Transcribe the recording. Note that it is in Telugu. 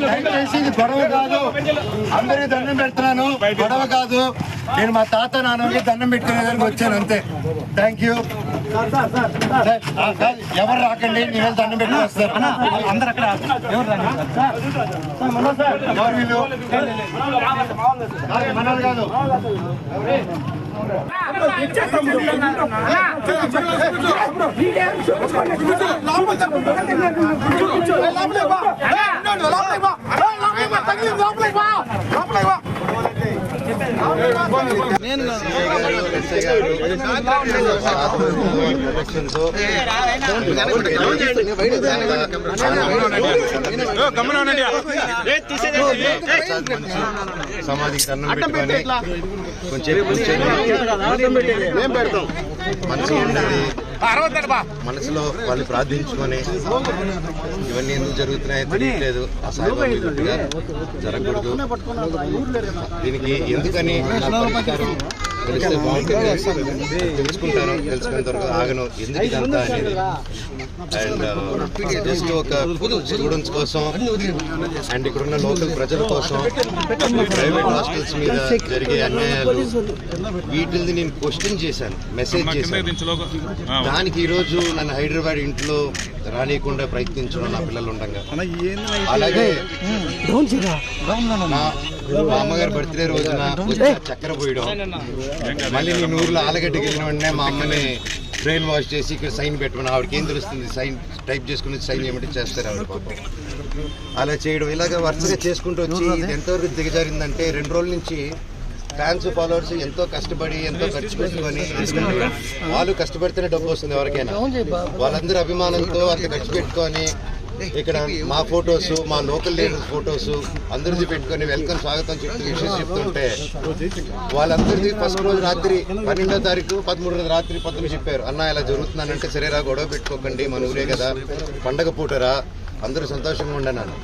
దయచేసి ఇది గొడవ కాదు, అందరికీ దండం పెడుతున్నాను. గొడవ కాదు, నేను మా తాత నాన్నకి దండం పెట్టుకునేదానికి వచ్చాను అంతే. Thank you. ఎవరు రాకండి, నేను దండం పెట్టుకుని వస్తారు. ఎవరు వీళ్ళు? మనలు కాదు. సమాధికి దండం పెట్టుకొని కొంచెం మనసు ఉండేది, మనసులో వాళ్ళు ప్రార్థించుకొని ఇవన్నీ ఎందుకు జరుగుతున్నాయో తెలియట్లేదు. అసాధ్యంగా జరగకూడదు. దీనికి ఎందుకని పరిష్కారం తెలిస్తే బాగుంటుంది. తెలుసుకుంటాను, తెలుసుకున్న తర్వాత ఆగను ఎందుకు ఇదంతా అనేది. అండ్ జస్ట్ ఒక స్టూడెంట్స్ కోసం అండ్ ఇక్కడున్న లోకల్ ప్రజల కోసం ప్రైవేట్ హాస్టల్స్ మీద జరిగే అన్యాయాలు వీటిని నేను క్వశ్చన్ చేశాను, మెసేజ్ చేశాను. దానికి ఈరోజు నన్ను హైదరాబాద్ ఇంట్లో రానియకుండా ప్రయత్నించడం నా పిల్లలు ఉండగా, అలాగే మా అమ్మగారి బర్త్డే రోజున చక్కెర పోయడం, మళ్ళీ నేను ఊర్లో ఆలగడ్డకి వెళ్ళిన వెంటనే మా అమ్మని బ్రెయిన్ వాష్ చేసి ఇక్కడ సైన్ పెట్టమని, ఆవిడకి ఏం తెలుస్తుంది, సైన్ టైప్ చేసుకుని సైన్ ఏమిటి చేస్తారు ఆవిడ పాపం. అలా చేయడం ఇలాగ వరుసగా చేసుకుంటూ వచ్చి ఇది ఎంతవరకు దిగజారిందంటే 2 రోజుల నుంచి ఫ్యాన్స్ ఫాలోవర్స్ ఎంతో కష్టపడి ఎంతో ఖర్చు పెట్టుకొని, వాళ్ళు కష్టపడితేనే డబ్బు వస్తుంది ఎవరికైనా, వాళ్ళందరూ అభిమానంతో అంత ఖర్చు పెట్టుకొని ఇక్కడ మా ఫొటోస్, మా లోకల్ లీడర్స్ ఫొటోస్ అందరిది పెట్టుకొని వెల్కమ్ స్వాగతం చెప్తూ విషయం చెప్తుంటే వాళ్ళందరిది ఫస్ట్ రోజు రాత్రి 12వ తారీఖు 13వ రాత్రి 19 చెప్పారు, అన్న ఇలా జరుగుతుందనంటే సరేరా గొడవ పెట్టుకోకండి, మన ఊరే కదా, పండగ పూటరా, అందరూ సంతోషంగా ఉండను.